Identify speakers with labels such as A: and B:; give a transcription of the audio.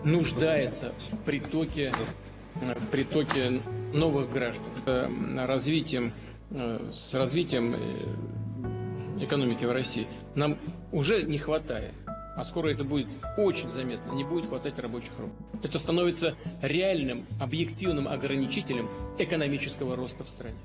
A: нуждается в притоке новых граждан. С развитием экономики в России нам уже не хватает, а скоро это будет очень заметно, не будет хватать рабочих рук. Это становится реальным, объективным ограничителем экономического роста в стране.